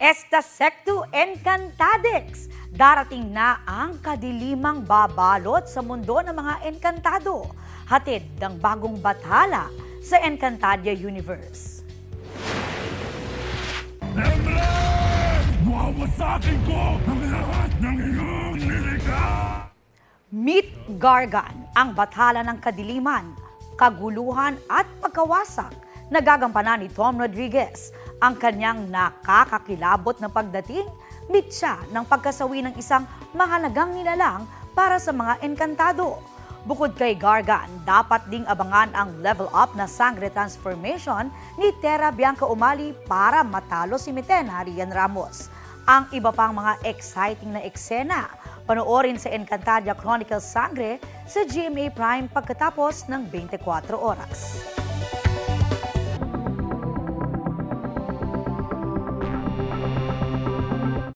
Esta Sectu Encantadix. Darating na ang kadilimang babalot sa mundo ng mga enkantado. Hatid ng bagong bathala sa Encantadia Universe. Hembre! Wawasakin ko ang lahat ng iyong nilikha! Meet Gargan, ang bathala ng kadiliman, kaguluhan at pagkawasak na gagampanan ni Tom Rodriguez. Ang kanyang nakakakilabot na pagdating, meet siya ng pagkasawi ng isang mahalagang nilalang para sa mga enkantado. Bukod kay Gargan, dapat ding abangan ang level up na sangre transformation ni Terra Bianca Umali para matalo si Mitena Rian Ramos. Ang iba pang mga exciting na eksena, panoorin sa Encantadia Chronicles Sangre sa GMA Prime pagkatapos ng 24 oras.